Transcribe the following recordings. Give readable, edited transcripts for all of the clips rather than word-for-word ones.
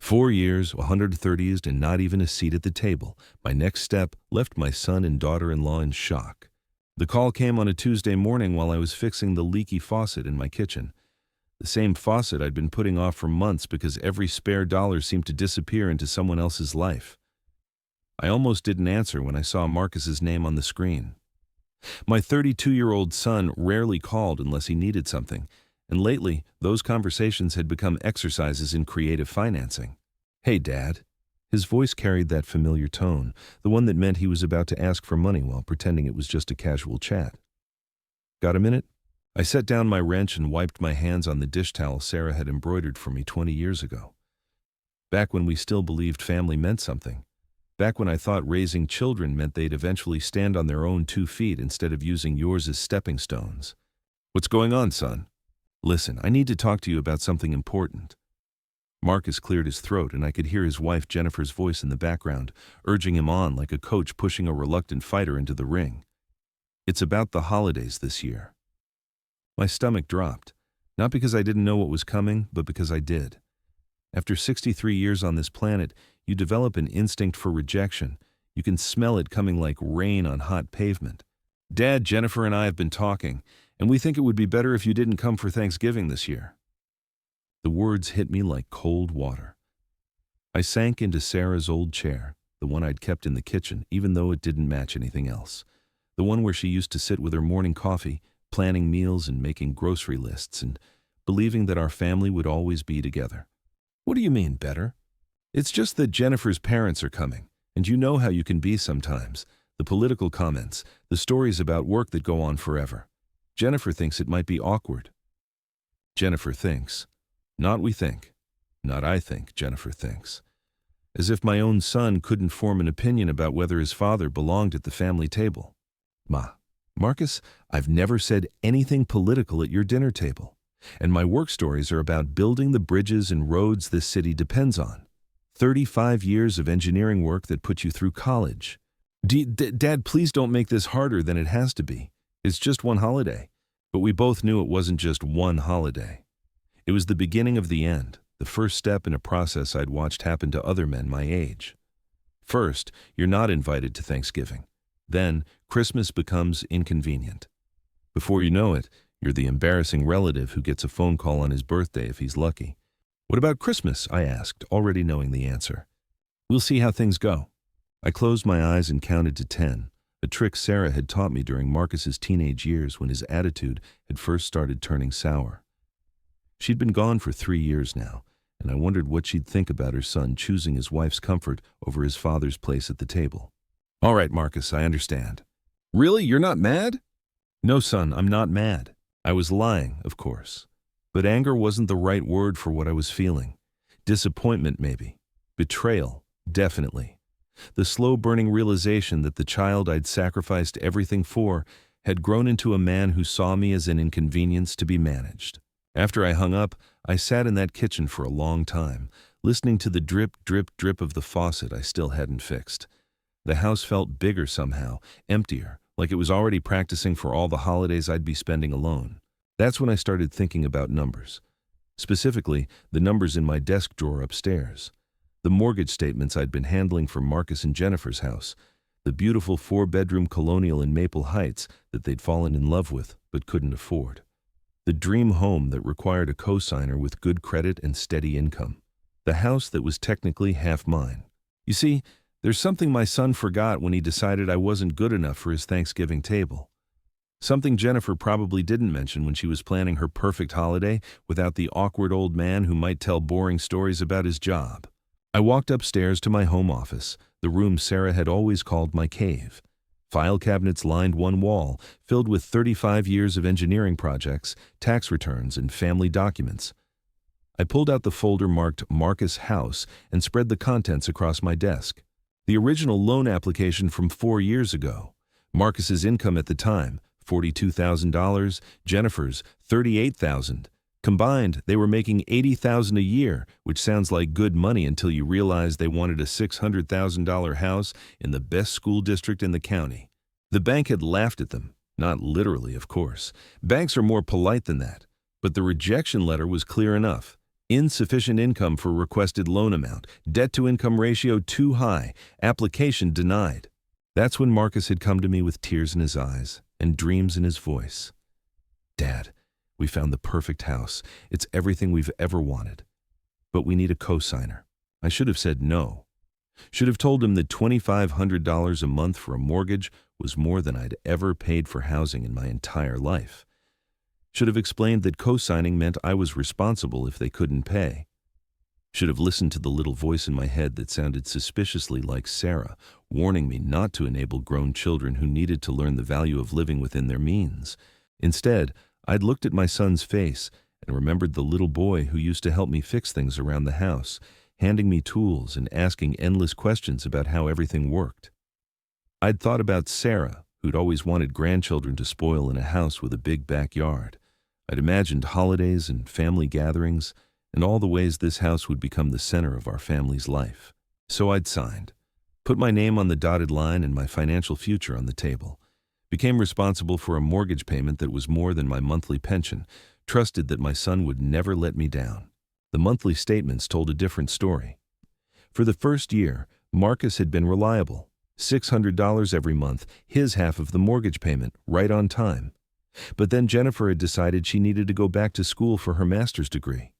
4 years, 130s, and not even a seat at the table. My next step left my son and daughter-in-law in shock. The call came on a Tuesday morning while I was fixing the leaky faucet in my kitchen. The same faucet I'd been putting off for months because every spare dollar seemed to disappear into someone else's life. I almost didn't answer when I saw Marcus's name on the screen. My 32-year-old son rarely called unless he needed something, and lately those conversations had become exercises in creative financing. "Hey, Dad." His voice carried that familiar tone, the one that meant he was about to ask for money while pretending it was just a casual chat. "Got a minute?" I set down my wrench and wiped my hands on the dish towel Sarah had embroidered for me 20 years ago. Back when we still believed family meant something. Back when I thought raising children meant they'd eventually stand on their own 2 feet instead of using yours as stepping stones. "What's going on, son?" "Listen, I need to talk to you about something important." Marcus cleared his throat, and I could hear his wife Jennifer's voice in the background, urging him on like a coach pushing a reluctant fighter into the ring. "It's about the holidays this year." My stomach dropped, not because I didn't know what was coming, but because I did. After 63 years on this planet, you develop an instinct for rejection. You can smell it coming like rain on hot pavement. "Dad, Jennifer and I have been talking, and we think it would be better if you didn't come for Thanksgiving this year." The words hit me like cold water. I sank into Sarah's old chair, the one I'd kept in the kitchen, even though it didn't match anything else. The one where she used to sit with her morning coffee, planning meals and making grocery lists, and believing that our family would always be together. "What do you mean, better?" "It's just that Jennifer's parents are coming, and you know how you can be sometimes. The political comments, the stories about work that go on forever. Jennifer thinks it might be awkward." Jennifer thinks. Not we think. Not I think, Jennifer thinks. As if my own son couldn't form an opinion about whether his father belonged at the family table. "Ma, Marcus, I've never said anything political at your dinner table. And my work stories are about building the bridges and roads this city depends on. 35 years of engineering work that put you through college. Dad, please don't make this harder than it has to be. It's just one holiday." But we both knew it wasn't just one holiday. It was the beginning of the end, the first step in a process I'd watched happen to other men my age. First, you're not invited to Thanksgiving. Then, Christmas becomes inconvenient. Before you know it, you're the embarrassing relative who gets a phone call on his birthday if he's lucky. "What about Christmas?" I asked, already knowing the answer. "We'll see how things go." I closed my eyes and counted to 10, a trick Sarah had taught me during Marcus's teenage years when his attitude had first started turning sour. She'd been gone for 3 years now, and I wondered what she'd think about her son choosing his wife's comfort over his father's place at the table. "All right, Marcus, I understand." "Really? You're not mad?" "No, son, I'm not mad. I was lying, of course. But anger wasn't the right word for what I was feeling. Disappointment, maybe. Betrayal, definitely. The slow-burning realization that the child I'd sacrificed everything for had grown into a man who saw me as an inconvenience to be managed. After I hung up, I sat in that kitchen for a long time, listening to the drip, drip, drip of the faucet I still hadn't fixed. The house felt bigger somehow, emptier, like it was already practicing for all the holidays I'd be spending alone. That's when I started thinking about numbers. Specifically, the numbers in my desk drawer upstairs. The mortgage statements I'd been handling for Marcus and Jennifer's house. The beautiful 4-bedroom colonial in Maple Heights that they'd fallen in love with but couldn't afford. The dream home that required a co-signer with good credit and steady income. The house that was technically half mine. You see, there's something my son forgot when he decided I wasn't good enough for his Thanksgiving table. Something Jennifer probably didn't mention when she was planning her perfect holiday without the awkward old man who might tell boring stories about his job. I walked upstairs to my home office, the room Sarah had always called my cave. File cabinets lined one wall, filled with 35 years of engineering projects, tax returns, and family documents. I pulled out the folder marked Marcus House and spread the contents across my desk. The original loan application from 4 years ago. Marcus's income at the time, $42,000, Jennifer's, $38,000. Combined, they were making $80,000 a year, which sounds like good money until you realize they wanted a $600,000 house in the best school district in the county. The bank had laughed at them. Not literally, of course. Banks are more polite than that. But the rejection letter was clear enough. Insufficient income for requested loan amount. Debt-to-income ratio too high. Application denied. That's when Marcus had come to me with tears in his eyes and dreams in his voice. Dad, we found the perfect house. It's everything we've ever wanted. But we need a co-signer. I should have said no. Should have told him that $2,500 a month for a mortgage was more than I'd ever paid for housing in my entire life. Should have explained that co-signing meant I was responsible if they couldn't pay. Should have listened to the little voice in my head that sounded suspiciously like Sarah, warning me not to enable grown children who needed to learn the value of living within their means. Instead, I'd looked at my son's face and remembered the little boy who used to help me fix things around the house, handing me tools and asking endless questions about how everything worked. I'd thought about Sarah, who'd always wanted grandchildren to spoil in a house with a big backyard. I'd imagined holidays and family gatherings and all the ways this house would become the center of our family's life. So I'd signed, put my name on the dotted line and my financial future on the table, became responsible for a mortgage payment that was more than my monthly pension, trusted that my son would never let me down. The monthly statements told a different story. For the first year, Marcus had been reliable. $600 every month, his half of the mortgage payment, right on time. But then Jennifer had decided she needed to go back to school for her master's degree.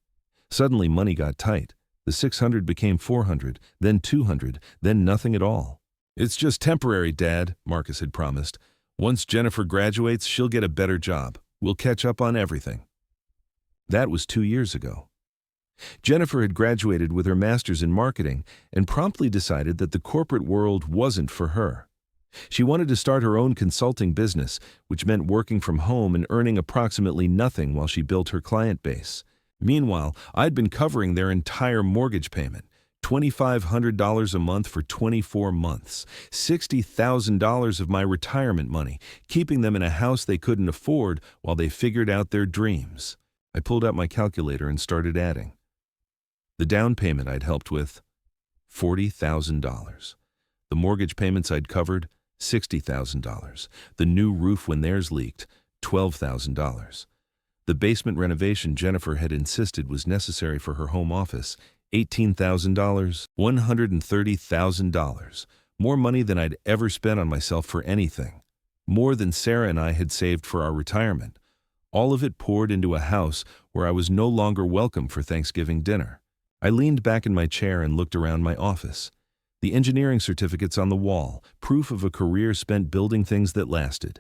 Suddenly money got tight. The $600 became $400, then $200, then nothing at all. It's just temporary, Dad, Marcus had promised. Once Jennifer graduates, she'll get a better job. We'll catch up on everything. That was 2 years ago. Jennifer had graduated with her master's in marketing and promptly decided that the corporate world wasn't for her. She wanted to start her own consulting business, which meant working from home and earning approximately nothing while she built her client base. Meanwhile, I'd been covering their entire mortgage payment, $2,500 a month for 24 months, $60,000 of my retirement money, keeping them in a house they couldn't afford while they figured out their dreams. I pulled out my calculator and started adding. The down payment I'd helped with, $40,000. The mortgage payments I'd covered, $60,000. The new roof when theirs leaked, $12,000. The basement renovation Jennifer had insisted was necessary for her home office, $18,000, $130,000. More money than I'd ever spent on myself for anything. More than Sarah and I had saved for our retirement. All of it poured into a house where I was no longer welcome for Thanksgiving dinner. I leaned back in my chair and looked around my office. The engineering certificates on the wall, proof of a career spent building things that lasted.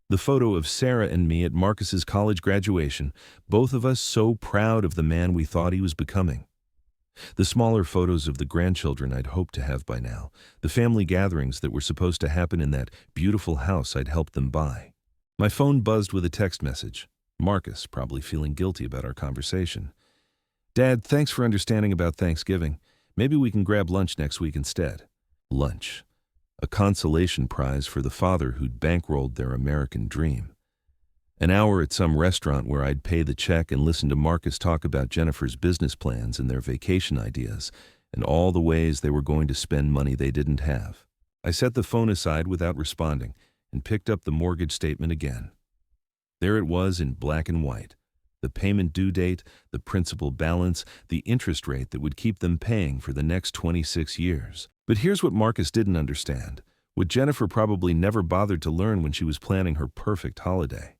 The photo of Sarah and me at Marcus's college graduation, both of us so proud of the man we thought he was becoming. The smaller photos of the grandchildren I'd hoped to have by now, the family gatherings that were supposed to happen in that beautiful house I'd helped them buy. My phone buzzed with a text message. Marcus, probably feeling guilty about our conversation. Dad, thanks for understanding about Thanksgiving. Maybe we can grab lunch next week instead. Lunch. A consolation prize for the father who'd bankrolled their American dream. An hour at some restaurant where I'd pay the check and listen to Marcus talk about Jennifer's business plans and their vacation ideas, and all the ways they were going to spend money they didn't have. I set the phone aside without responding and picked up the mortgage statement again. There it was in black and white. The payment due date, the principal balance, the interest rate that would keep them paying for the next 26 years. But here's what Marcus didn't understand, what Jennifer probably never bothered to learn when she was planning her perfect holiday.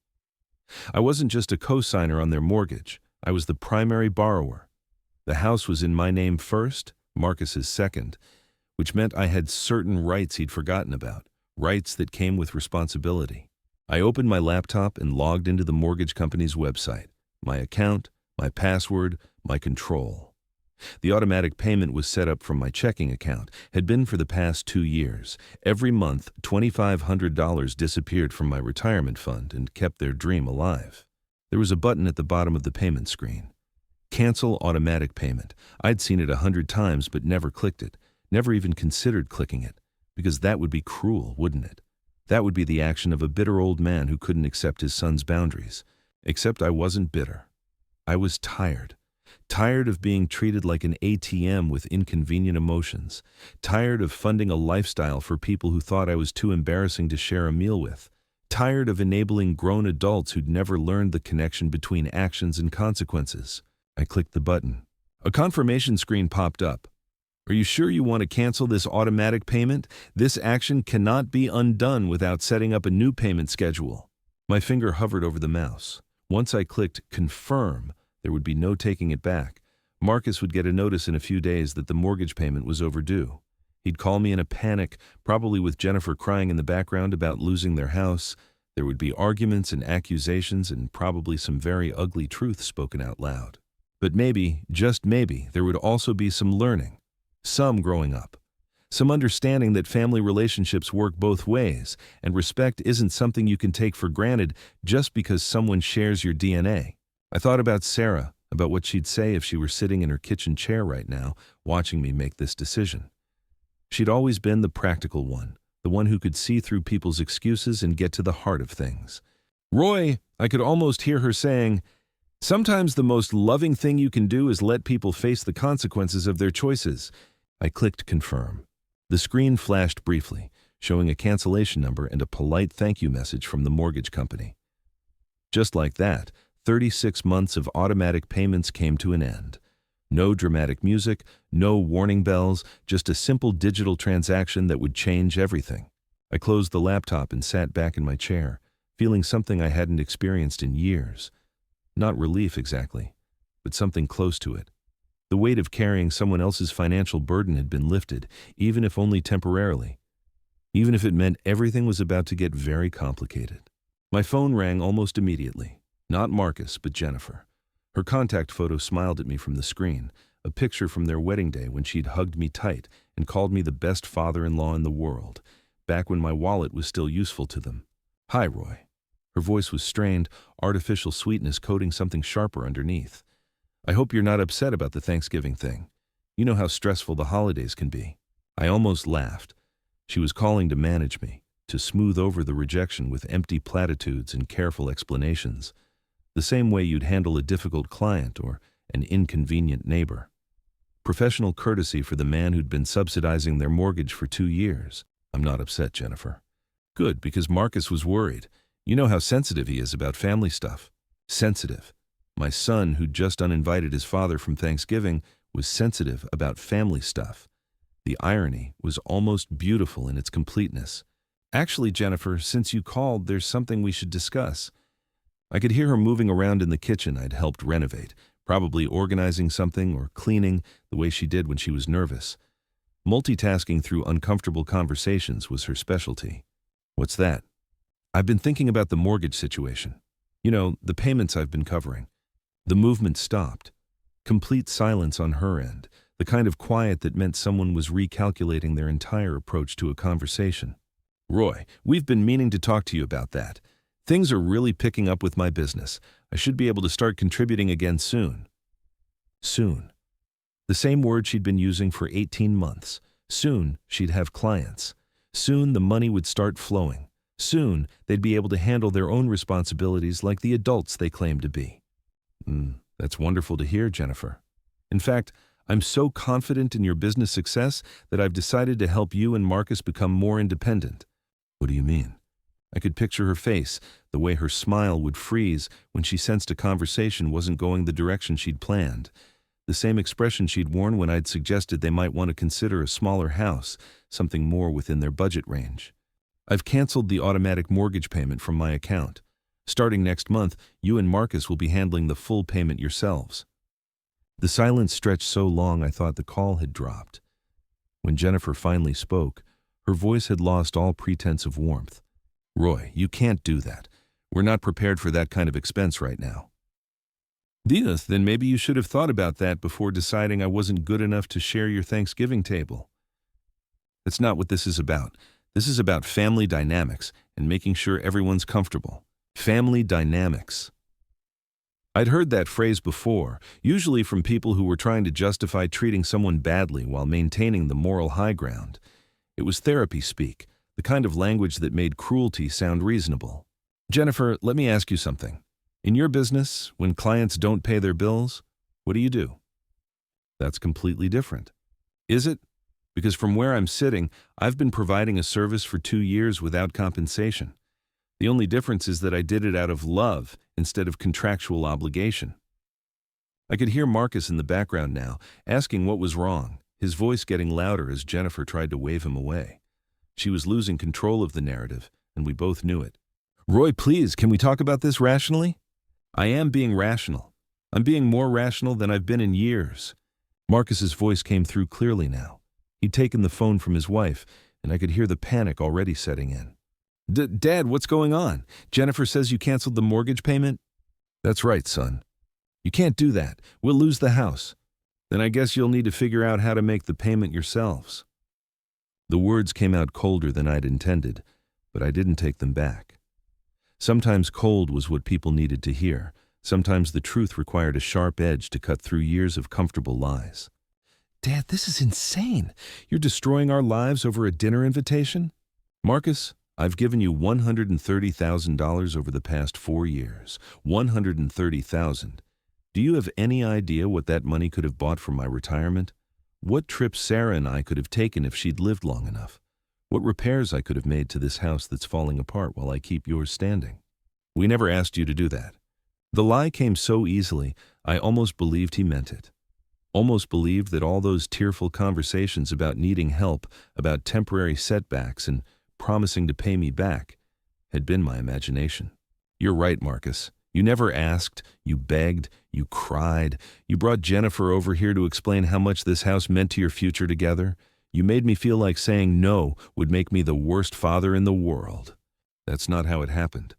I wasn't just a co-signer on their mortgage. I was the primary borrower. The house was in my name first, Marcus's second, which meant I had certain rights he'd forgotten about, rights that came with responsibility. I opened my laptop and logged into the mortgage company's website. My account, my password, my control. The automatic payment was set up from my checking account, had been for the past 2 years. Every month, $2,500 disappeared from my retirement fund and kept their dream alive. There was a button at the bottom of the payment screen. Cancel automatic payment. I'd seen it 100 times but never clicked it, never even considered clicking it, because that would be cruel, wouldn't it? That would be the action of a bitter old man who couldn't accept his son's boundaries. Except I wasn't bitter. I was tired. Tired of being treated like an ATM with inconvenient emotions. Tired of funding a lifestyle for people who thought I was too embarrassing to share a meal with. Tired of enabling grown adults who'd never learned the connection between actions and consequences. I clicked the button. A confirmation screen popped up. Are you sure you want to cancel this automatic payment? This action cannot be undone without setting up a new payment schedule. My finger hovered over the mouse. Once I clicked confirm, there would be no taking it back. Marcus would get a notice in a few days that the mortgage payment was overdue. He'd call me in a panic, probably with Jennifer crying in the background about losing their house. There would be arguments and accusations and probably some very ugly truths spoken out loud. But maybe, just maybe, there would also be some learning. Some growing up. Some understanding that family relationships work both ways, and respect isn't something you can take for granted just because someone shares your DNA. I thought about Sarah, about what she'd say if she were sitting in her kitchen chair right now, watching me make this decision. She'd always been the practical one, the one who could see through people's excuses and get to the heart of things. Roy, I could almost hear her saying, sometimes the most loving thing you can do is let people face the consequences of their choices. I clicked confirm. The screen flashed briefly, showing a cancellation number and a polite thank you message from the mortgage company. Just like that, 36 months of automatic payments came to an end. No dramatic music, no warning bells, just a simple digital transaction that would change everything. I closed the laptop and sat back in my chair, feeling something I hadn't experienced in years. Not relief exactly, but something close to it. The weight of carrying someone else's financial burden had been lifted, even if only temporarily. Even if it meant everything was about to get very complicated. My phone rang almost immediately. Not Marcus, but Jennifer. Her contact photo smiled at me from the screen, a picture from their wedding day when she'd hugged me tight and called me the best father-in-law in the world, back when my wallet was still useful to them. Hi, Roy. Her voice was strained, artificial sweetness coating something sharper underneath. I hope you're not upset about the Thanksgiving thing. You know how stressful the holidays can be. I almost laughed. She was calling to manage me, to smooth over the rejection with empty platitudes and careful explanations. The same way you'd handle a difficult client or an inconvenient neighbor. Professional courtesy for the man who'd been subsidizing their mortgage for 2 years. I'm not upset, Jennifer. Good, because Marcus was worried. You know how sensitive he is about family stuff. Sensitive. My son, who'd just uninvited his father from Thanksgiving, was sensitive about family stuff. The irony was almost beautiful in its completeness. Actually, Jennifer, since you called, there's something we should discuss. I could hear her moving around in the kitchen I'd helped renovate, probably organizing something or cleaning the way she did when she was nervous. Multitasking through uncomfortable conversations was her specialty. What's that? I've been thinking about the mortgage situation. You know, the payments I've been covering. The movement stopped. Complete silence on her end, the kind of quiet that meant someone was recalculating their entire approach to a conversation. Roy, we've been meaning to talk to you about that. Things are really picking up with my business. I should be able to start contributing again soon. Soon. The same word she'd been using for 18 months. Soon, she'd have clients. Soon, the money would start flowing. Soon, they'd be able to handle their own responsibilities like the adults they claimed to be. That's wonderful to hear, Jennifer. In fact, I'm so confident in your business success that I've decided to help you and Marcus become more independent. What do you mean? I could picture her face, the way her smile would freeze when she sensed a conversation wasn't going the direction she'd planned. The same expression she'd worn when I'd suggested they might want to consider a smaller house, something more within their budget range. I've canceled the automatic mortgage payment from my account. Starting next month, you and Marcus will be handling the full payment yourselves. The silence stretched so long I thought the call had dropped. When Jennifer finally spoke, her voice had lost all pretense of warmth. Roy, you can't do that. We're not prepared for that kind of expense right now. Diaz, then maybe you should have thought about that before deciding I wasn't good enough to share your Thanksgiving table. That's not what this is about. This is about family dynamics and making sure everyone's comfortable. Family dynamics. I'd heard that phrase before, usually from people who were trying to justify treating someone badly while maintaining the moral high ground. It was therapy speak, the kind of language that made cruelty sound reasonable. Jennifer, let me ask you something. In your business, when clients don't pay their bills, what do? That's completely different. Is it? Because from where I'm sitting, I've been providing a service for 2 years without compensation. The only difference is that I did it out of love instead of contractual obligation. I could hear Marcus in the background now, asking what was wrong, his voice getting louder as Jennifer tried to wave him away. She was losing control of the narrative, and we both knew it. Roy, please, can we talk about this rationally? I am being rational. I'm being more rational than I've been in years. Marcus's voice came through clearly now. He'd taken the phone from his wife, and I could hear the panic already setting in. Dad, what's going on? Jennifer says you canceled the mortgage payment? That's right, son. You can't do that. We'll lose the house. Then I guess you'll need to figure out how to make the payment yourselves. The words came out colder than I'd intended, but I didn't take them back. Sometimes cold was what people needed to hear. Sometimes the truth required a sharp edge to cut through years of comfortable lies. Dad, this is insane. You're destroying our lives over a dinner invitation? Marcus, I've given you $130,000 over the past 4 years. $130,000. Do you have any idea what that money could have bought for my retirement? What trips Sarah and I could have taken if she'd lived long enough? What repairs I could have made to this house that's falling apart while I keep yours standing? We never asked you to do that. The lie came so easily, I almost believed he meant it. Almost believed that all those tearful conversations about needing help, about temporary setbacks and promising to pay me back, had been my imagination. You're right, Marcus. You never asked, you begged, you cried. You brought Jennifer over here to explain how much this house meant to your future together. You made me feel like saying no would make me the worst father in the world. That's not how it happened.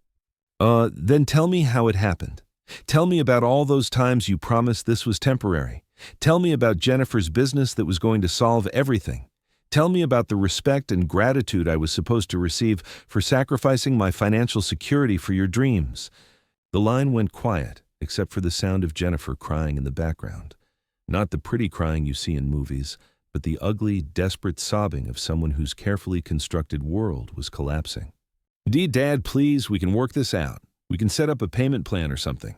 Then tell me how it happened. Tell me about all those times you promised this was temporary. Tell me about Jennifer's business that was going to solve everything. Tell me about the respect and gratitude I was supposed to receive for sacrificing my financial security for your dreams. The line went quiet, except for the sound of Jennifer crying in the background. Not the pretty crying you see in movies, but the ugly, desperate sobbing of someone whose carefully constructed world was collapsing. Dad, please, we can work this out. We can set up a payment plan or something.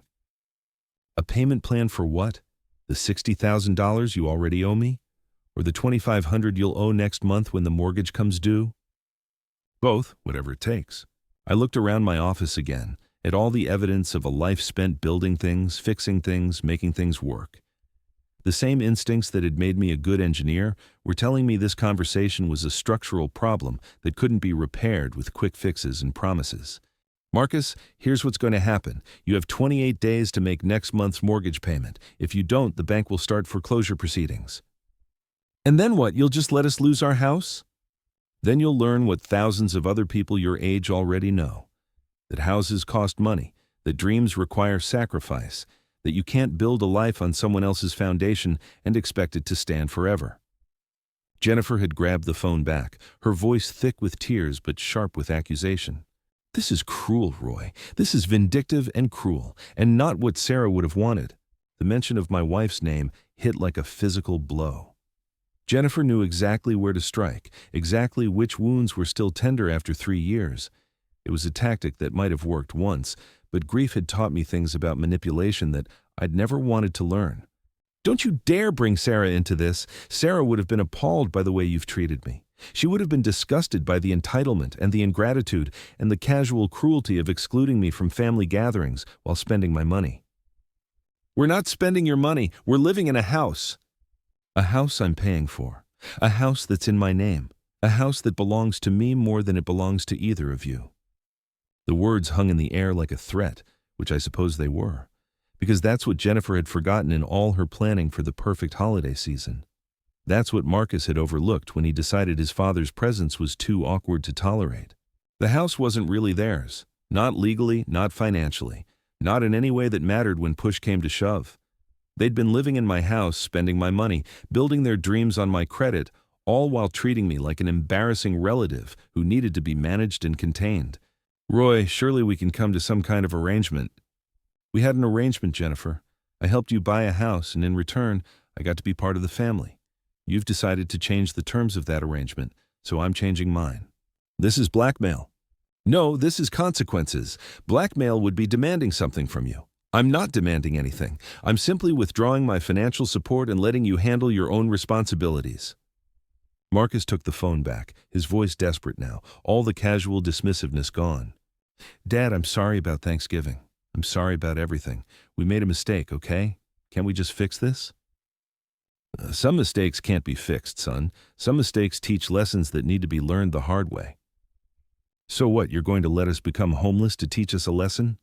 A payment plan for what? The $60,000 you already owe me? Or the $2,500 you'll owe next month when the mortgage comes due? Both, whatever it takes. I looked around my office again, at all the evidence of a life spent building things, fixing things, making things work. The same instincts that had made me a good engineer were telling me this conversation was a structural problem that couldn't be repaired with quick fixes and promises. Marcus, here's what's going to happen. You have 28 days to make next month's mortgage payment. If you don't, the bank will start foreclosure proceedings. And then what? You'll just let us lose our house? Then you'll learn what thousands of other people your age already know. That houses cost money, that dreams require sacrifice, that you can't build a life on someone else's foundation and expect it to stand forever. Jennifer had grabbed the phone back, her voice thick with tears but sharp with accusation. This is cruel, Roy. This is vindictive and cruel, and not what Sarah would have wanted. The mention of my wife's name hit like a physical blow. Jennifer knew exactly where to strike, exactly which wounds were still tender after 3 years. It was a tactic that might have worked once, but grief had taught me things about manipulation that I'd never wanted to learn. Don't you dare bring Sarah into this. Sarah would have been appalled by the way you've treated me. She would have been disgusted by the entitlement and the ingratitude and the casual cruelty of excluding me from family gatherings while spending my money. We're not spending your money. We're living in a house. A house I'm paying for. A house that's in my name. A house that belongs to me more than it belongs to either of you. The words hung in the air like a threat, which I suppose they were, because that's what Jennifer had forgotten in all her planning for the perfect holiday season. That's what Marcus had overlooked when he decided his father's presence was too awkward to tolerate. The house wasn't really theirs, not legally, not financially, not in any way that mattered when push came to shove. They'd been living in my house, spending my money, building their dreams on my credit, all while treating me like an embarrassing relative who needed to be managed and contained. Roy, surely we can come to some kind of arrangement. We had an arrangement, Jennifer. I helped you buy a house, and in return, I got to be part of the family. You've decided to change the terms of that arrangement, so I'm changing mine. This is blackmail. No, this is consequences. Blackmail would be demanding something from you. I'm not demanding anything. I'm simply withdrawing my financial support and letting you handle your own responsibilities. Marcus took the phone back, his voice desperate now, all the casual dismissiveness gone. Dad, I'm sorry about Thanksgiving. I'm sorry about everything. We made a mistake, okay? Can't we just fix this? Some mistakes can't be fixed, son. Some mistakes teach lessons that need to be learned the hard way. So what, you're going to let us become homeless to teach us a lesson?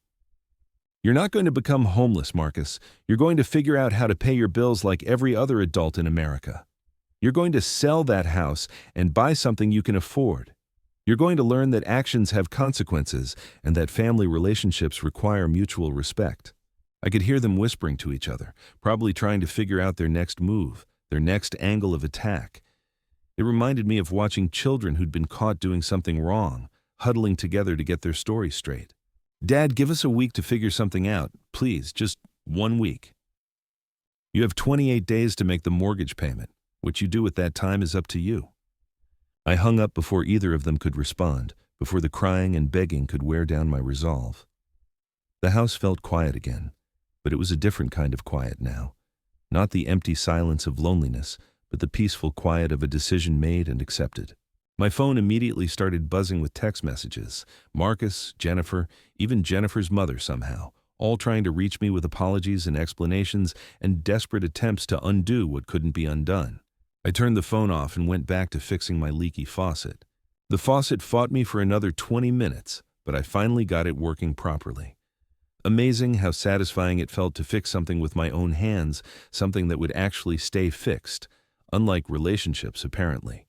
You're not going to become homeless, Marcus. You're going to figure out how to pay your bills like every other adult in America. You're going to sell that house and buy something you can afford. You're going to learn that actions have consequences and that family relationships require mutual respect. I could hear them whispering to each other, probably trying to figure out their next move, their next angle of attack. It reminded me of watching children who'd been caught doing something wrong, huddling together to get their story straight. Dad, give us a week to figure something out. Please, just 1 week. You have 28 days to make the mortgage payment. What you do at that time is up to you. I hung up before either of them could respond, before the crying and begging could wear down my resolve. The house felt quiet again, but it was a different kind of quiet now. Not the empty silence of loneliness, but the peaceful quiet of a decision made and accepted. My phone immediately started buzzing with text messages. Marcus, Jennifer, even Jennifer's mother somehow, all trying to reach me with apologies and explanations and desperate attempts to undo what couldn't be undone. I turned the phone off and went back to fixing my leaky faucet. The faucet fought me for another 20 minutes, but I finally got it working properly. Amazing how satisfying it felt to fix something with my own hands, something that would actually stay fixed, unlike relationships apparently.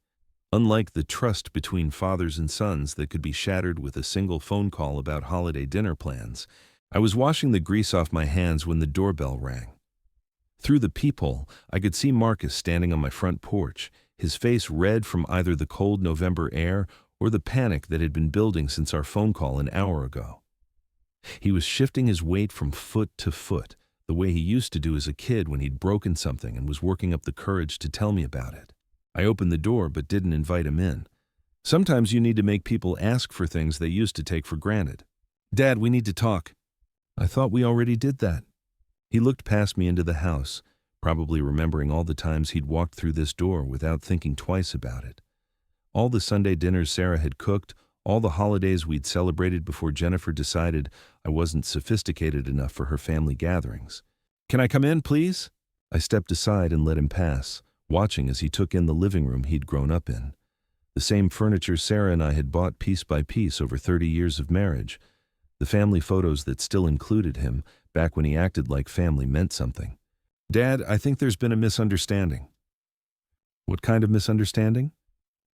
Unlike the trust between fathers and sons that could be shattered with a single phone call about holiday dinner plans. I was washing the grease off my hands when the doorbell rang. Through the peephole, I could see Marcus standing on my front porch, his face red from either the cold November air or the panic that had been building since our phone call an hour ago. He was shifting his weight from foot to foot, the way he used to do as a kid when he'd broken something and was working up the courage to tell me about it. I opened the door but didn't invite him in. Sometimes you need to make people ask for things they used to take for granted. Dad, we need to talk. I thought we already did that. He looked past me into the house, probably remembering all the times he'd walked through this door without thinking twice about it. All the Sunday dinners Sarah had cooked, all the holidays we'd celebrated before Jennifer decided I wasn't sophisticated enough for her family gatherings. Can I come in, please? I stepped aside and let him pass, watching as he took in the living room he'd grown up in. The same furniture Sarah and I had bought piece by piece over 30 years of marriage. The family photos that still included him, back when he acted like family meant something. Dad, I think there's been a misunderstanding. What kind of misunderstanding?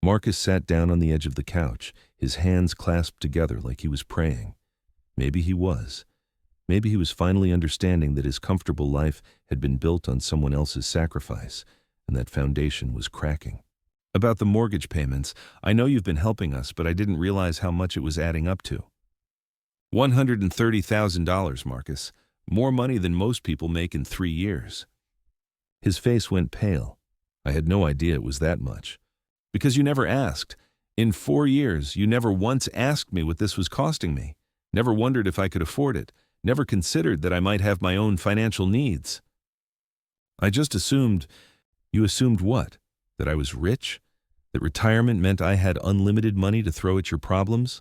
Marcus sat down on the edge of the couch, his hands clasped together like he was praying. Maybe he was. Maybe he was finally understanding that his comfortable life had been built on someone else's sacrifice, and that foundation was cracking. About the mortgage payments, I know you've been helping us, but I didn't realize how much it was adding up to. $130,000, Marcus. More money than most people make in 3 years. His face went pale. I had no idea it was that much. Because you never asked. In 4 years, you never once asked me what this was costing me. Never wondered if I could afford it. Never considered that I might have my own financial needs. I just assumed. You assumed what? That I was rich? That retirement meant I had unlimited money to throw at your problems?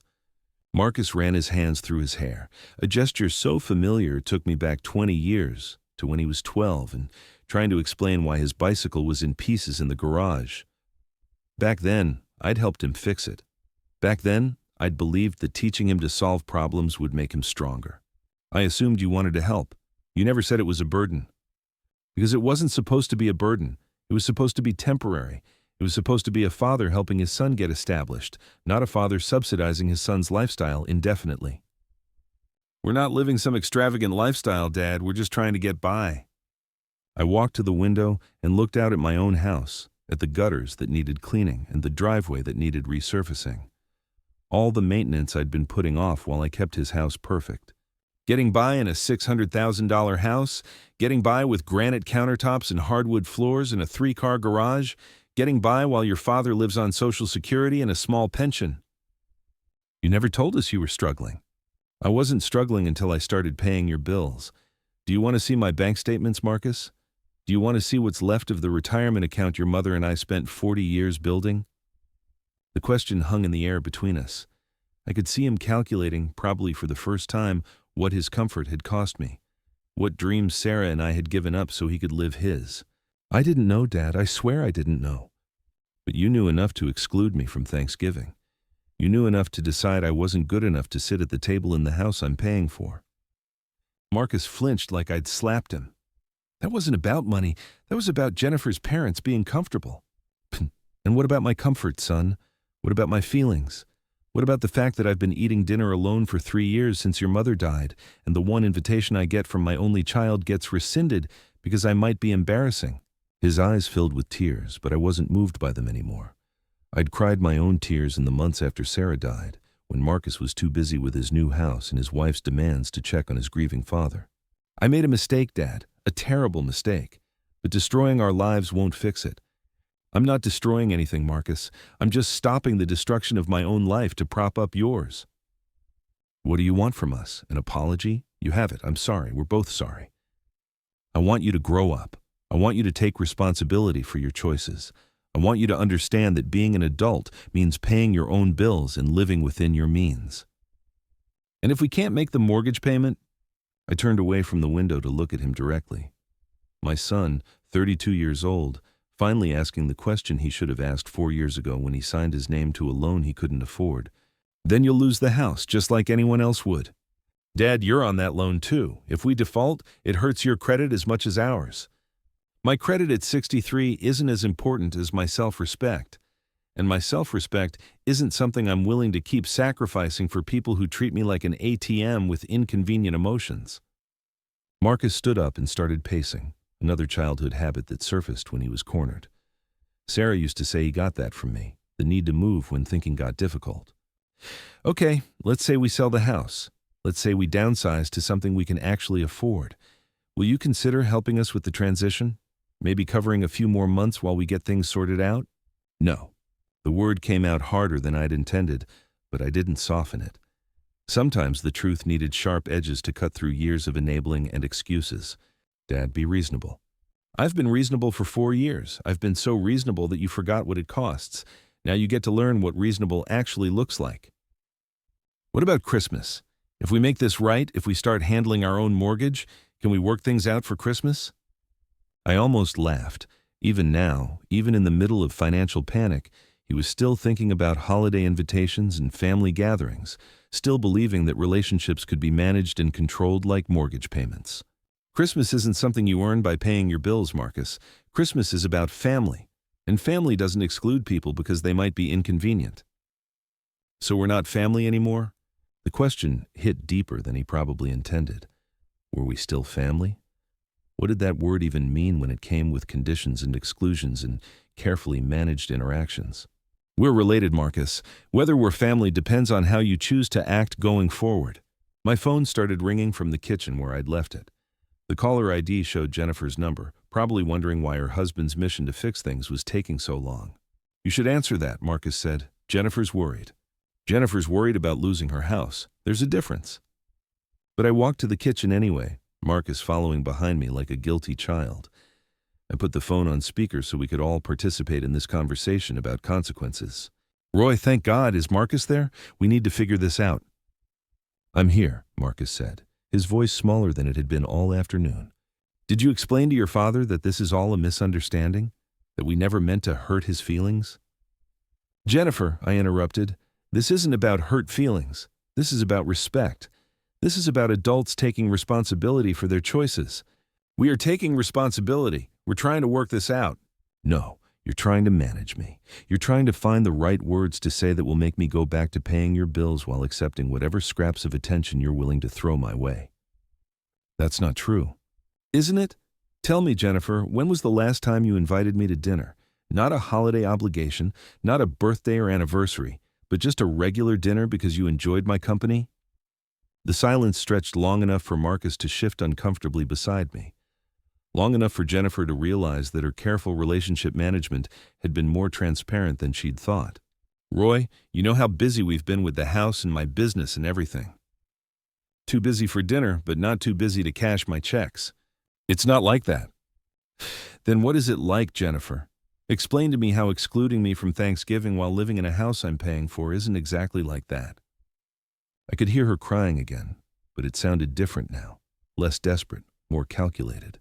Marcus ran his hands through his hair, a gesture so familiar it took me back 20 years, to when he was 12 and trying to explain why his bicycle was in pieces in the garage. Back then, I'd helped him fix it. Back then, I'd believed that teaching him to solve problems would make him stronger. I assumed you wanted to help. You never said it was a burden. Because it wasn't supposed to be a burden. It was supposed to be temporary. It was supposed to be a father helping his son get established, not a father subsidizing his son's lifestyle indefinitely. We're not living some extravagant lifestyle, Dad. We're just trying to get by. I walked to the window and looked out at my own house, at the gutters that needed cleaning and the driveway that needed resurfacing. All the maintenance I'd been putting off while I kept his house perfect. Getting by in a $600,000 house, getting by with granite countertops and hardwood floors in a 3-car garage, getting by while your father lives on Social Security and a small pension. You never told us you were struggling. I wasn't struggling until I started paying your bills. Do you want to see my bank statements, Marcus? Do you want to see what's left of the retirement account your mother and I spent 40 years building? The question hung in the air between us. I could see him calculating, probably for the first time, what his comfort had cost me. What dreams Sarah and I had given up so he could live his. I didn't know, Dad. I swear I didn't know. But you knew enough to exclude me from Thanksgiving. You knew enough to decide I wasn't good enough to sit at the table in the house I'm paying for. Marcus flinched like I'd slapped him. That wasn't about money. That was about Jennifer's parents being comfortable. And what about my comfort, son? What about my feelings? What about the fact that I've been eating dinner alone for 3 years since your mother died, and the one invitation I get from my only child gets rescinded because I might be embarrassing? His eyes filled with tears, but I wasn't moved by them anymore. I'd cried my own tears in the months after Sarah died, when Marcus was too busy with his new house and his wife's demands to check on his grieving father. I made a mistake, Dad, a terrible mistake, but destroying our lives won't fix it. I'm not destroying anything, Marcus. I'm just stopping the destruction of my own life to prop up yours. What do you want from us? An apology? You have it. I'm sorry. We're both sorry. I want you to grow up. I want you to take responsibility for your choices. I want you to understand that being an adult means paying your own bills and living within your means. And if we can't make the mortgage payment? I turned away from the window to look at him directly. My son, 32 years old, finally asking the question he should have asked 4 years ago when he signed his name to a loan he couldn't afford. Then you'll lose the house just like anyone else would. Dad, you're on that loan too. If we default, it hurts your credit as much as ours. My credit at 63 isn't as important as my self-respect. And my self-respect isn't something I'm willing to keep sacrificing for people who treat me like an ATM with inconvenient emotions. Marcus stood up and started pacing, another childhood habit that surfaced when he was cornered. Sarah used to say he got that from me, the need to move when thinking got difficult. Okay, let's say we sell the house. Let's say we downsize to something we can actually afford. Will you consider helping us with the transition? Maybe covering a few more months while we get things sorted out? No. The word came out harder than I'd intended, but I didn't soften it. Sometimes the truth needed sharp edges to cut through years of enabling and excuses. Dad, be reasonable. I've been reasonable for 4 years. I've been so reasonable that you forgot what it costs. Now you get to learn what reasonable actually looks like. What about Christmas? If we make this right, if we start handling our own mortgage, can we work things out for Christmas? I almost laughed. Even now, even in the middle of financial panic, he was still thinking about holiday invitations and family gatherings, still believing that relationships could be managed and controlled like mortgage payments. Christmas isn't something you earn by paying your bills, Marcus. Christmas is about family, and family doesn't exclude people because they might be inconvenient. So we're not family anymore? The question hit deeper than he probably intended. Were we still family? What did that word even mean when it came with conditions and exclusions and carefully managed interactions? We're related, Marcus. Whether we're family depends on how you choose to act going forward. My phone started ringing from the kitchen where I'd left it. The caller ID showed Jennifer's number, probably wondering why her husband's mission to fix things was taking so long. You should answer that, Marcus said. Jennifer's worried. Jennifer's worried about losing her house. There's a difference. But I walked to the kitchen anyway, Marcus following behind me like a guilty child. I put the phone on speaker so we could all participate in this conversation about consequences. Roy, thank God, is Marcus there? We need to figure this out. I'm here, Marcus said, his voice smaller than it had been all afternoon. Did you explain to your father that this is all a misunderstanding? That we never meant to hurt his feelings? Jennifer, I interrupted, this isn't about hurt feelings. This is about respect. This is about adults taking responsibility for their choices. We are taking responsibility. We're trying to work this out. No, you're trying to manage me. You're trying to find the right words to say that will make me go back to paying your bills while accepting whatever scraps of attention you're willing to throw my way. That's not true. Isn't it? Tell me, Jennifer, when was the last time you invited me to dinner? Not a holiday obligation, not a birthday or anniversary, but just a regular dinner because you enjoyed my company? The silence stretched long enough for Marcus to shift uncomfortably beside me. Long enough for Jennifer to realize that her careful relationship management had been more transparent than she'd thought. Roy, you know how busy we've been with the house and my business and everything. Too busy for dinner, but not too busy to cash my checks. It's not like that. Then what is it like, Jennifer? Explain to me how excluding me from Thanksgiving while living in a house I'm paying for isn't exactly like that. I could hear her crying again, but it sounded different now, less desperate, more calculated,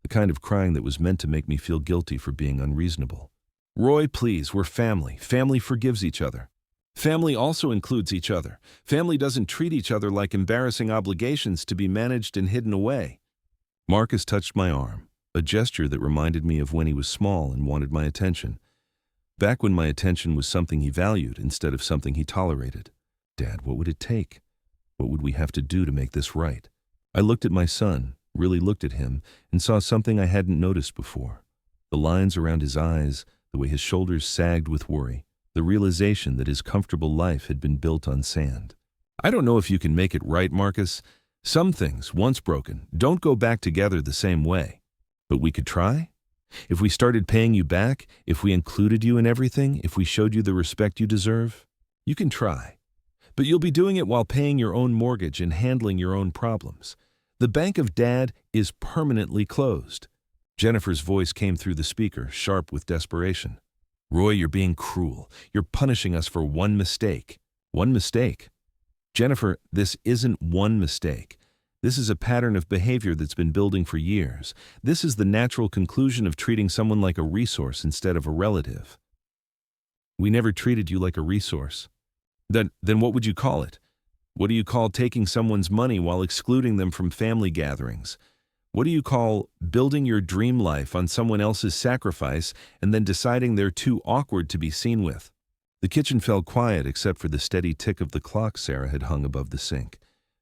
the kind of crying that was meant to make me feel guilty for being unreasonable. Roy, please, we're family. Family forgives each other. Family also includes each other. Family doesn't treat each other like embarrassing obligations to be managed and hidden away. Marcus touched my arm, a gesture that reminded me of when he was small and wanted my attention. Back when my attention was something he valued instead of something he tolerated. Dad, what would it take? What would we have to do to make this right? I looked at my son, really looked at him, and saw something I hadn't noticed before. The lines around his eyes, the way his shoulders sagged with worry, the realization that his comfortable life had been built on sand. I don't know if you can make it right, Marcus. Some things, once broken, don't go back together the same way. But we could try? If we started paying you back, if we included you in everything, if we showed you the respect you deserve, you can try. But you'll be doing it while paying your own mortgage and handling your own problems. The bank of Dad is permanently closed. Jennifer's voice came through the speaker, sharp with desperation. Roy, you're being cruel. You're punishing us for one mistake. One mistake? Jennifer, this isn't one mistake. This is a pattern of behavior that's been building for years. This is the natural conclusion of treating someone like a resource instead of a relative. We never treated you like a resource. Then what would you call it? What do you call taking someone's money while excluding them from family gatherings? What do you call building your dream life on someone else's sacrifice and then deciding they're too awkward to be seen with? The kitchen fell quiet except for the steady tick of the clock Sarah had hung above the sink.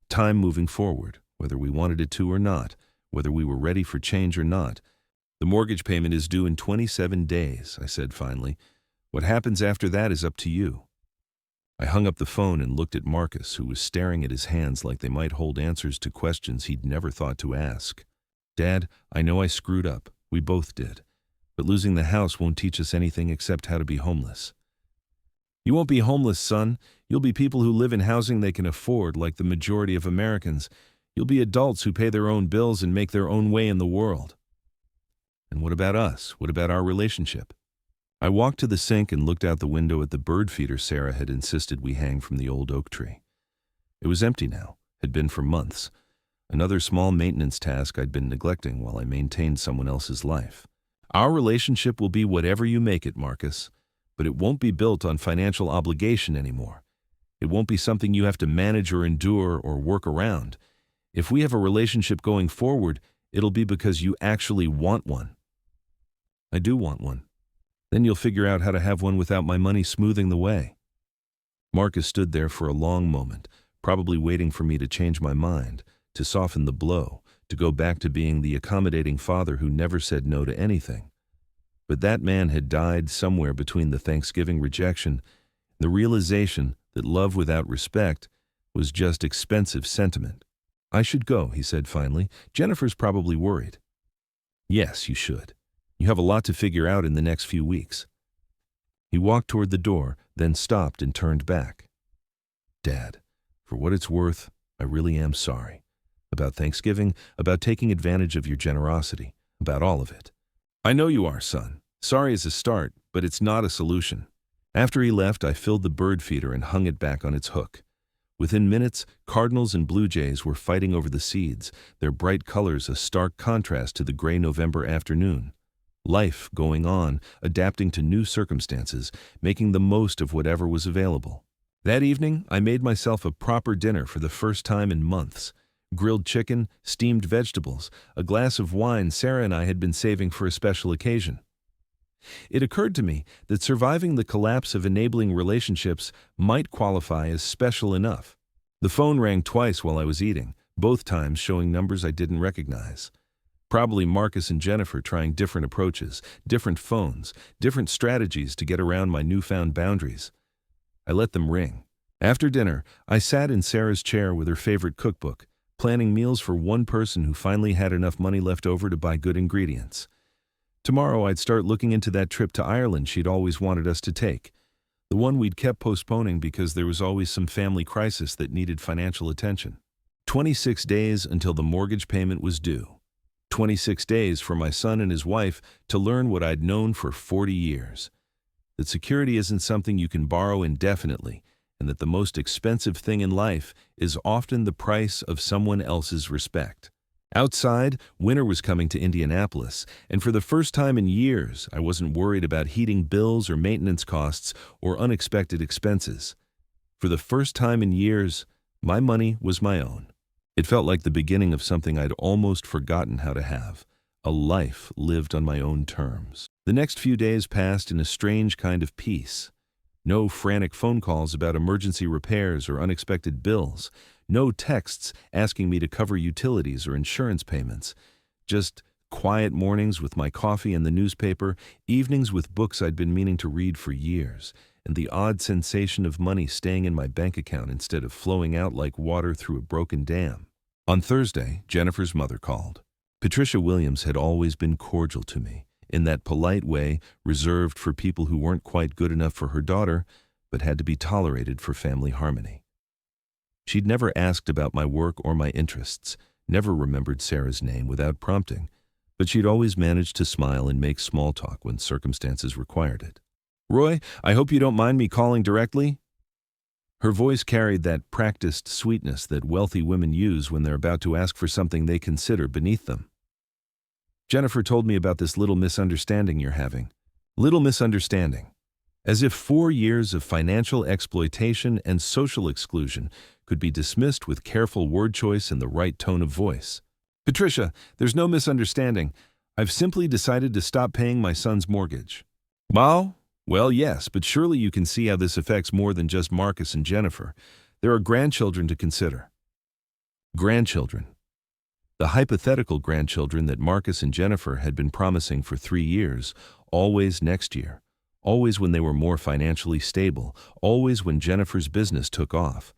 Time moving forward, whether we wanted it to or not, whether we were ready for change or not. The mortgage payment is due in 27 days, I said finally. What happens after that is up to you. I hung up the phone and looked at Marcus, who was staring at his hands like they might hold answers to questions he'd never thought to ask. Dad, I know I screwed up. We both did. But losing the house won't teach us anything except how to be homeless. You won't be homeless, son. You'll be people who live in housing they can afford, like the majority of Americans. You'll be adults who pay their own bills and make their own way in the world. And what about us? What about our relationship? I walked to the sink and looked out the window at the bird feeder Sarah had insisted we hang from the old oak tree. It was empty now, had been for months. Another small maintenance task I'd been neglecting while I maintained someone else's life. Our relationship will be whatever you make it, Marcus, but it won't be built on financial obligation anymore. It won't be something you have to manage or endure or work around. If we have a relationship going forward, it'll be because you actually want one. I do want one. Then you'll figure out how to have one without my money smoothing the way. Marcus stood there for a long moment, probably waiting for me to change my mind, to soften the blow, to go back to being the accommodating father who never said no to anything. But that man had died somewhere between the Thanksgiving rejection and the realization that love without respect was just expensive sentiment. I should go, he said finally. Jennifer's probably worried. Yes, you should. You have a lot to figure out in the next few weeks. He walked toward the door, then stopped and turned back. Dad, for what it's worth, I really am sorry. About Thanksgiving, about taking advantage of your generosity, about all of it. I know you are, son. Sorry is a start, but it's not a solution. After he left, I filled the bird feeder and hung it back on its hook. Within minutes, cardinals and blue jays were fighting over the seeds, their bright colors a stark contrast to the gray November afternoon. Life going on, adapting to new circumstances, making the most of whatever was available. That evening, I made myself a proper dinner for the first time in months. Grilled chicken, steamed vegetables, a glass of wine Sarah and I had been saving for a special occasion. It occurred to me that surviving the collapse of enabling relationships might qualify as special enough. The phone rang twice while I was eating, both times showing numbers I didn't recognize. Probably Marcus and Jennifer trying different approaches, different phones, different strategies to get around my newfound boundaries. I let them ring. After dinner, I sat in Sarah's chair with her favorite cookbook, planning meals for one person who finally had enough money left over to buy good ingredients. Tomorrow I'd start looking into that trip to Ireland she'd always wanted us to take, the one we'd kept postponing because there was always some family crisis that needed financial attention. 26 days until the mortgage payment was due. 26 days for my son and his wife to learn what I'd known for 40 years. That security isn't something you can borrow indefinitely, and that the most expensive thing in life is often the price of someone else's respect. Outside, winter was coming to Indianapolis, and for the first time in years, I wasn't worried about heating bills or maintenance costs or unexpected expenses. For the first time in years, my money was my own. It felt like the beginning of something I'd almost forgotten how to have, a life lived on my own terms. The next few days passed in a strange kind of peace. No frantic phone calls about emergency repairs or unexpected bills. No texts asking me to cover utilities or insurance payments. Just quiet mornings with my coffee and the newspaper, evenings with books I'd been meaning to read for years, and the odd sensation of money staying in my bank account instead of flowing out like water through a broken dam. On Thursday, Jennifer's mother called. Patricia Williams had always been cordial to me, in that polite way reserved for people who weren't quite good enough for her daughter, but had to be tolerated for family harmony. She'd never asked about my work or my interests, never remembered Sarah's name without prompting, but she'd always managed to smile and make small talk when circumstances required it. "Roy, I hope you don't mind me calling directly?" Her voice carried that practiced sweetness that wealthy women use when they're about to ask for something they consider beneath them. "Jennifer told me about this little misunderstanding you're having." Little misunderstanding. As if 4 years of financial exploitation and social exclusion could be dismissed with careful word choice and the right tone of voice. "Patricia, there's no misunderstanding. I've simply decided to stop paying my son's mortgage." "Ma? Well, yes, but surely you can see how this affects more than just Marcus and Jennifer. There are grandchildren to consider." Grandchildren. The hypothetical grandchildren that Marcus and Jennifer had been promising for 3 years, always next year, always when they were more financially stable, always when Jennifer's business took off.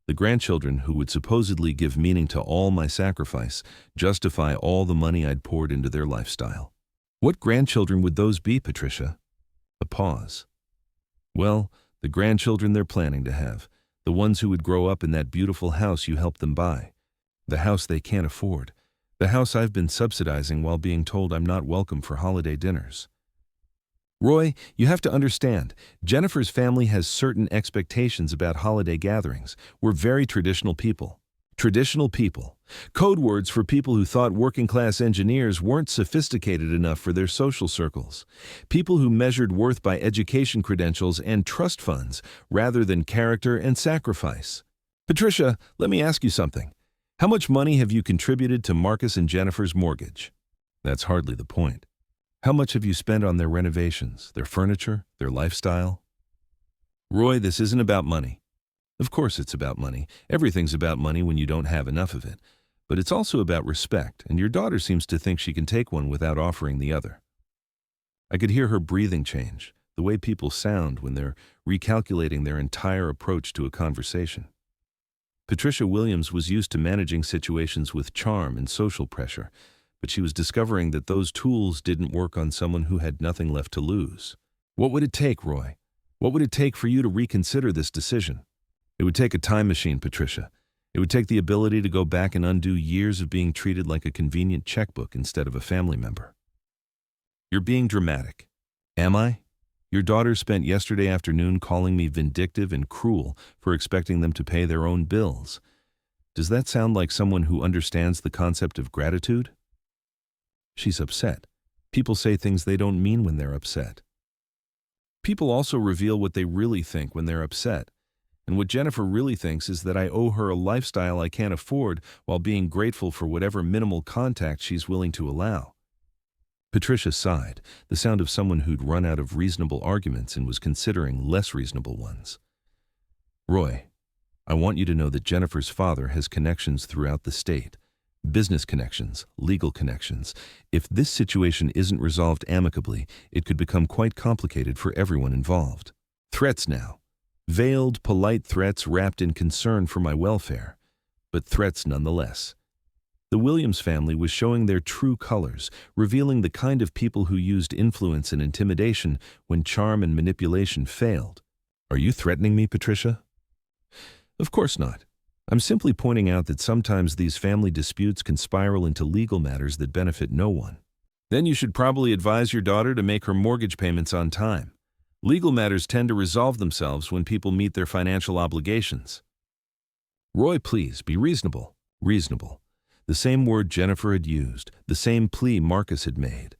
The grandchildren who would supposedly give meaning to all my sacrifice, justify all the money I'd poured into their lifestyle. What grandchildren would those be, Patricia? A pause. Well, the grandchildren they're planning to have, the ones who would grow up in that beautiful house you helped them buy, the house they can't afford, the house I've been subsidizing while being told I'm not welcome for holiday dinners. "Roy, you have to understand, Jennifer's family has certain expectations about holiday gatherings. We're very traditional people." Traditional people. Code words for people who thought working-class engineers weren't sophisticated enough for their social circles. People who measured worth by education credentials and trust funds rather than character and sacrifice. "Patricia, let me ask you something. How much money have you contributed to Marcus and Jennifer's mortgage?" "That's hardly the point. How much have you spent on their renovations, their furniture, their lifestyle?" "Roy, this isn't about money. Of course it's about money. Everything's about money when you don't have enough of it. But it's also about respect, and your daughter seems to think she can take one without offering the other." I could hear her breathing change, the way people sound when they're recalculating their entire approach to a conversation. Patricia Williams was used to managing situations with charm and social pressure, but she was discovering that those tools didn't work on someone who had nothing left to lose. "What would it take, Roy? What would it take for you to reconsider this decision?" "It would take a time machine, Patricia. It would take the ability to go back and undo years of being treated like a convenient checkbook instead of a family member." "You're being dramatic." "Am I? Your daughter spent yesterday afternoon calling me vindictive and cruel for expecting them to pay their own bills. Does that sound like someone who understands the concept of gratitude?" She's upset. People say things they don't mean when they're upset. People also reveal what they really think when they're upset. And what Jennifer really thinks is that I owe her a lifestyle I can't afford while being grateful for whatever minimal contact she's willing to allow. Patricia sighed, the sound of someone who'd run out of reasonable arguments and was considering less reasonable ones. "Roy, I want you to know that Jennifer's father has connections throughout the state. Business connections, legal connections. If this situation isn't resolved amicably, it could become quite complicated for everyone involved. Threats now. Veiled, polite threats wrapped in concern for my welfare, but threats nonetheless. The Williams family was showing their true colors, revealing the kind of people who used influence and intimidation when charm and manipulation failed. Are you threatening me, Patricia? Of course not. I'm simply pointing out that sometimes these family disputes can spiral into legal matters that benefit no one. Then you should probably advise your daughter to make her mortgage payments on time. Legal matters tend to resolve themselves when people meet their financial obligations. Roy, please, be reasonable. Reasonable. The same word Jennifer had used, the same plea Marcus had made,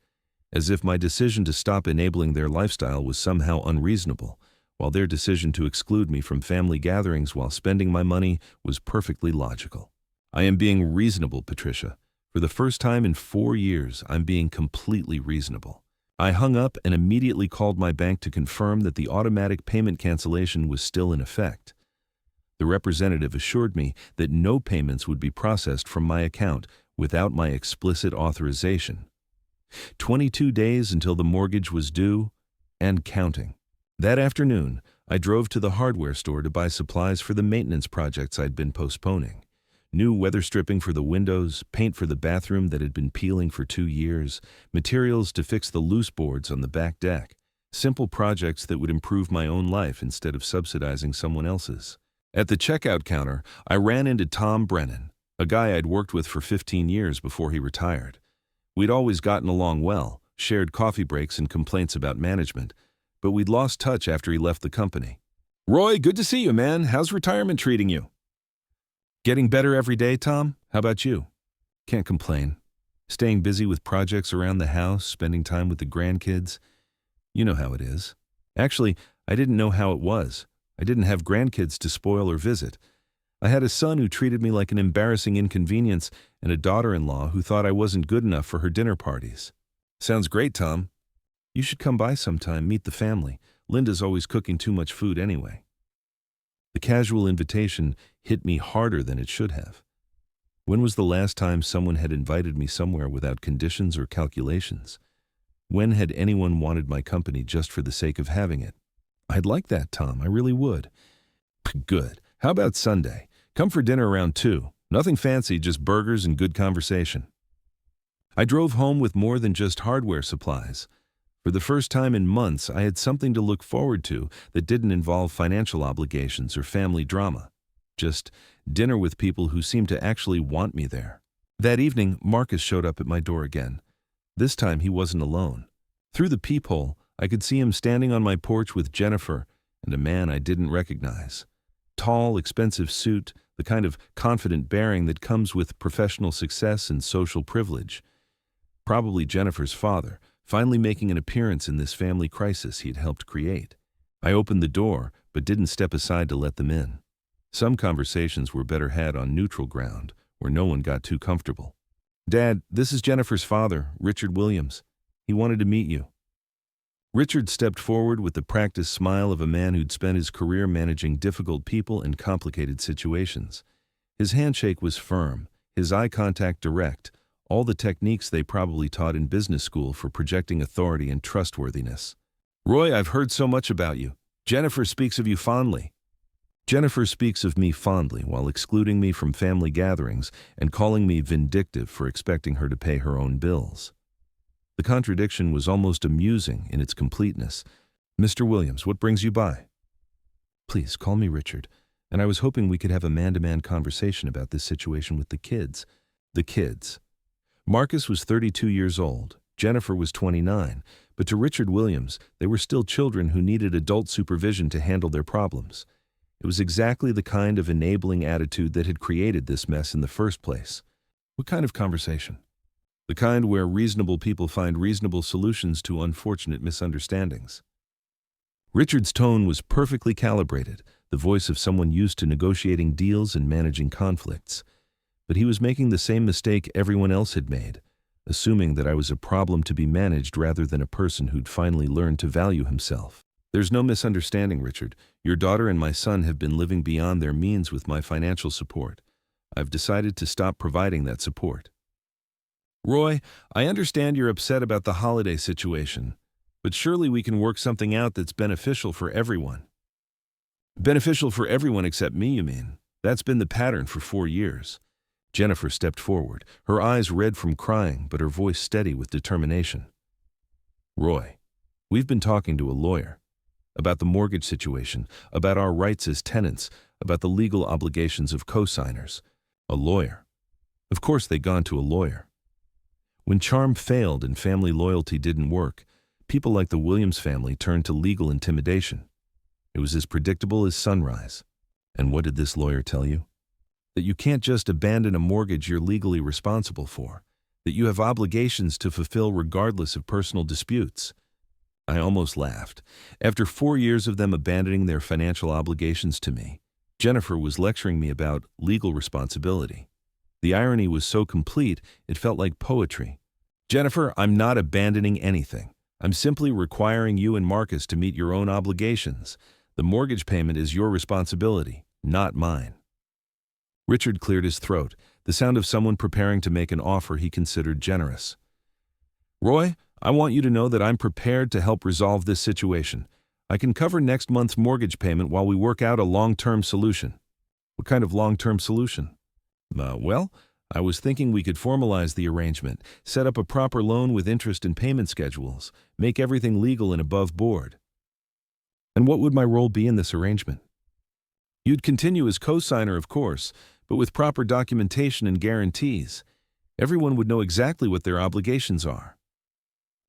as if my decision to stop enabling their lifestyle was somehow unreasonable, while their decision to exclude me from family gatherings while spending my money was perfectly logical. I am being reasonable, Patricia. For the first time in 4 years, I'm being completely reasonable. I hung up and immediately called my bank to confirm that the automatic payment cancellation was still in effect. The representative assured me that no payments would be processed from my account without my explicit authorization. 22 days until the mortgage was due, and counting. That afternoon, I drove to the hardware store to buy supplies for the maintenance projects I'd been postponing. New weather stripping for the windows, paint for the bathroom that had been peeling for 2 years, materials to fix the loose boards on the back deck. Simple projects that would improve my own life instead of subsidizing someone else's. At the checkout counter, I ran into Tom Brennan, a guy I'd worked with for 15 years before he retired. We'd always gotten along well, shared coffee breaks and complaints about management, but we'd lost touch after he left the company. "Roy, good to see you, man. How's retirement treating you?" "Getting better every day, Tom. How about you?" "Can't complain. Staying busy with projects around the house, spending time with the grandkids. You know how it is." Actually, I didn't know how it was. I didn't have grandkids to spoil or visit. I had a son who treated me like an embarrassing inconvenience and a daughter-in-law who thought I wasn't good enough for her dinner parties. "Sounds great, Tom. You should come by sometime, meet the family. Linda's always cooking too much food anyway." The casual invitation hit me harder than it should have. When was the last time someone had invited me somewhere without conditions or calculations? When had anyone wanted my company just for the sake of having it? "I'd like that, Tom. I really would." "Good. How about Sunday? Come for dinner around 2. Nothing fancy, just burgers and good conversation." I drove home with more than just hardware supplies. For the first time in months, I had something to look forward to that didn't involve financial obligations or family drama. Just dinner with people who seemed to actually want me there. That evening, Marcus showed up at my door again. This time he wasn't alone. Through the peephole, I could see him standing on my porch with Jennifer and a man I didn't recognize. Tall, expensive suit, the kind of confident bearing that comes with professional success and social privilege. Probably Jennifer's father, finally making an appearance in this family crisis he'd helped create. I opened the door, but didn't step aside to let them in. Some conversations were better had on neutral ground, where no one got too comfortable. "Dad, this is Jennifer's father, Richard Williams. He wanted to meet you." Richard stepped forward with the practiced smile of a man who'd spent his career managing difficult people and complicated situations. His handshake was firm, his eye contact direct, all the techniques they probably taught in business school for projecting authority and trustworthiness. "Roy, I've heard so much about you. Jennifer speaks of you fondly." Jennifer speaks of me fondly while excluding me from family gatherings and calling me vindictive for expecting her to pay her own bills. The contradiction was almost amusing in its completeness. "Mr. Williams, what brings you by?" "Please, call me Richard, and I was hoping we could have a man-to-man conversation about this situation with the kids." The kids. Marcus was 32 years old, Jennifer was 29, but to Richard Williams, they were still children who needed adult supervision to handle their problems. It was exactly the kind of enabling attitude that had created this mess in the first place. What kind of conversation? The kind where reasonable people find reasonable solutions to unfortunate misunderstandings. Richard's tone was perfectly calibrated, the voice of someone used to negotiating deals and managing conflicts. But he was making the same mistake everyone else had made, assuming that I was a problem to be managed rather than a person who'd finally learned to value himself. "There's no misunderstanding, Richard. Your daughter and my son have been living beyond their means with my financial support. I've decided to stop providing that support." "Roy, I understand you're upset about the holiday situation, but surely we can work something out that's beneficial for everyone." "Beneficial for everyone except me, you mean? That's been the pattern for 4 years. Jennifer stepped forward, her eyes red from crying, but her voice steady with determination. "Roy, we've been talking to a lawyer about the mortgage situation, about our rights as tenants, about the legal obligations of co-signers. A lawyer. Of course they'd gone to a lawyer. When charm failed and family loyalty didn't work, people like the Williams family turned to legal intimidation. It was as predictable as sunrise. And what did this lawyer tell you? That you can't just abandon a mortgage you're legally responsible for. That you have obligations to fulfill regardless of personal disputes. I almost laughed. After 4 years of them abandoning their financial obligations to me, Jennifer was lecturing me about legal responsibility. The irony was so complete, it felt like poetry. Jennifer, I'm not abandoning anything. I'm simply requiring you and Marcus to meet your own obligations. The mortgage payment is your responsibility, not mine. Richard cleared his throat, the sound of someone preparing to make an offer he considered generous. Roy, I want you to know that I'm prepared to help resolve this situation. I can cover next month's mortgage payment while we work out a long-term solution. What kind of long-term solution? Well, I was thinking we could formalize the arrangement, set up a proper loan with interest and payment schedules, make everything legal and above board. And what would my role be in this arrangement? You'd continue as co-signer, of course, but with proper documentation and guarantees. Everyone would know exactly what their obligations are.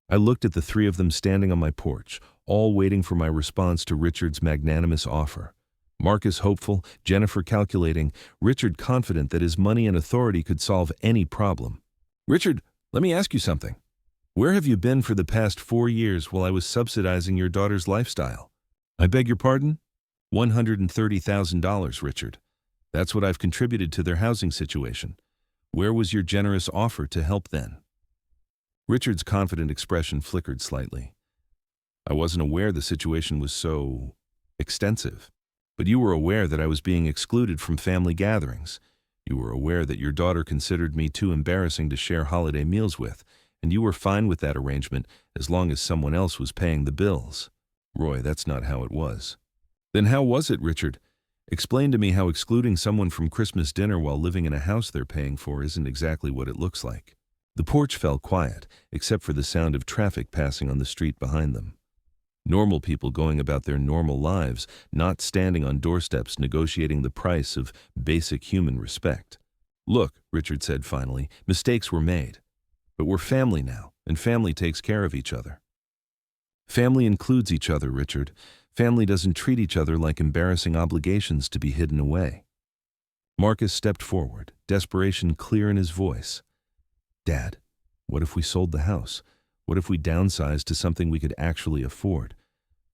I looked at the three of them standing on my porch, all waiting for my response to Richard's magnanimous offer. Marcus hopeful, Jennifer calculating, Richard confident that his money and authority could solve any problem. Richard, let me ask you something. Where have you been for the past 4 years while I was subsidizing your daughter's lifestyle? I beg your pardon? $130,000, Richard. That's what I've contributed to their housing situation. Where was your generous offer to help then? Richard's confident expression flickered slightly. I wasn't aware the situation was so extensive. But you were aware that I was being excluded from family gatherings. You were aware that your daughter considered me too embarrassing to share holiday meals with, and you were fine with that arrangement as long as someone else was paying the bills. Roy, that's not how it was. Then how was it, Richard? Explain to me how excluding someone from Christmas dinner while living in a house they're paying for isn't exactly what it looks like. The porch fell quiet, except for the sound of traffic passing on the street behind them. Normal people going about their normal lives, not standing on doorsteps negotiating the price of basic human respect. Look, Richard said finally, mistakes were made. But we're family now, and family takes care of each other. Family includes each other, Richard. Family doesn't treat each other like embarrassing obligations to be hidden away. Marcus stepped forward, desperation clear in his voice. Dad, what if we sold the house? What if we downsized to something we could actually afford?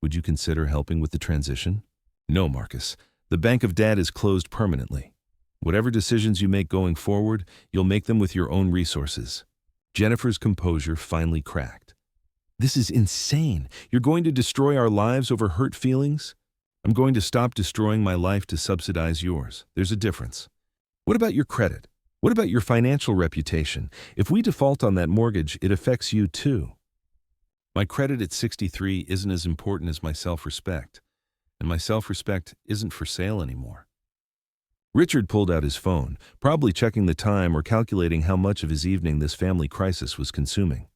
Would you consider helping with the transition? No, Marcus. The bank of Dad is closed permanently. Whatever decisions you make going forward, you'll make them with your own resources. Jennifer's composure finally cracked. This is insane. You're going to destroy our lives over hurt feelings? I'm going to stop destroying my life to subsidize yours. There's a difference. What about your credit? What about your financial reputation? If we default on that mortgage, it affects you too. My credit at 63 isn't as important as my self-respect, and my self-respect isn't for sale anymore. Richard pulled out his phone, probably checking the time or calculating how much of his evening this family crisis was consuming.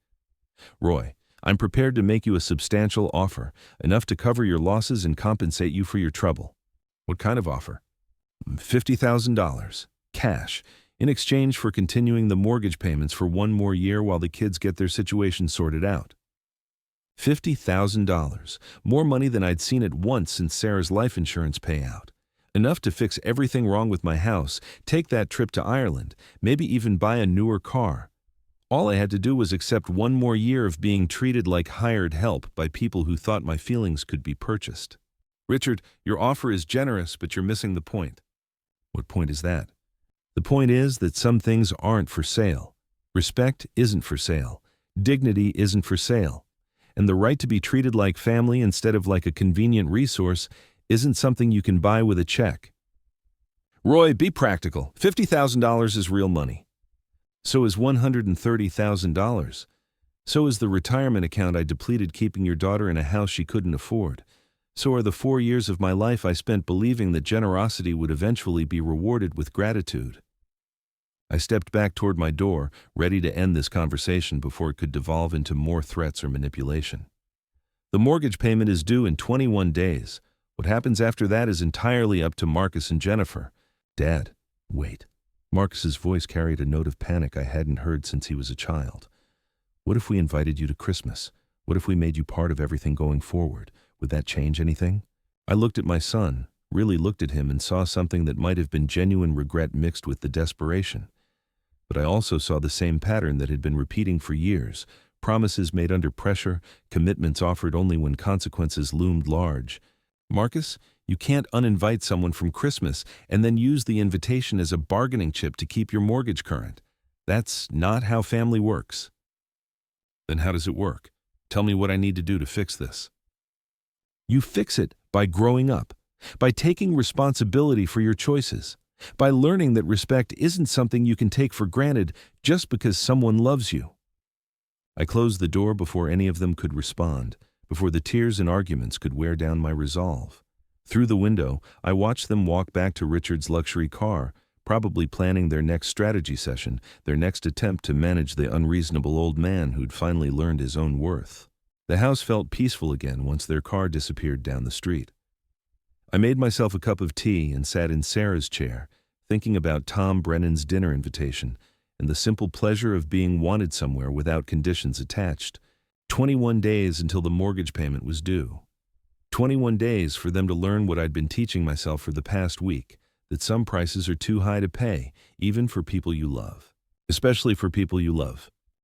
Roy, I'm prepared to make you a substantial offer, enough to cover your losses and compensate you for your trouble. What kind of offer? $50,000, cash, in exchange for continuing the mortgage payments for 1 more year while the kids get their situation sorted out. $50,000, more money than I'd seen at once since Sarah's life insurance payout. Enough to fix everything wrong with my house, take that trip to Ireland, maybe even buy a newer car. All I had to do was accept 1 more year of being treated like hired help by people who thought my feelings could be purchased. Richard, your offer is generous, but you're missing the point. What point is that? The point is that some things aren't for sale. Respect isn't for sale. Dignity isn't for sale. And the right to be treated like family instead of like a convenient resource isn't something you can buy with a check. Roy, be practical. $50,000 is real money. So is $130,000. So is the retirement account I depleted keeping your daughter in a house she couldn't afford. So are the 4 years of my life I spent believing that generosity would eventually be rewarded with gratitude. I stepped back toward my door, ready to end this conversation before it could devolve into more threats or manipulation. The mortgage payment is due in 21 days. What happens after that is entirely up to Marcus and Jennifer. Dad, wait. Marcus's voice carried a note of panic I hadn't heard since he was a child. What if we invited you to Christmas? What if we made you part of everything going forward? Would that change anything? I looked at my son, really looked at him and saw something that might have been genuine regret mixed with the desperation. But I also saw the same pattern that had been repeating for years: promises made under pressure, commitments offered only when consequences loomed large. Marcus, you can't uninvite someone from Christmas and then use the invitation as a bargaining chip to keep your mortgage current. That's not how family works. Then how does it work? Tell me what I need to do to fix this. You fix it by growing up, by taking responsibility for your choices, by learning that respect isn't something you can take for granted just because someone loves you. I closed the door before any of them could respond, before the tears and arguments could wear down my resolve. Through the window, I watched them walk back to Richard's luxury car, probably planning their next strategy session, their next attempt to manage the unreasonable old man who'd finally learned his own worth. The house felt peaceful again once their car disappeared down the street. I made myself a cup of tea and sat in Sarah's chair, thinking about Tom Brennan's dinner invitation and the simple pleasure of being wanted somewhere without conditions attached. 21 days until the mortgage payment was due. 21 days for them to learn what I'd been teaching myself for the past week, that some prices are too high to pay, even for people you love. Especially for people you love.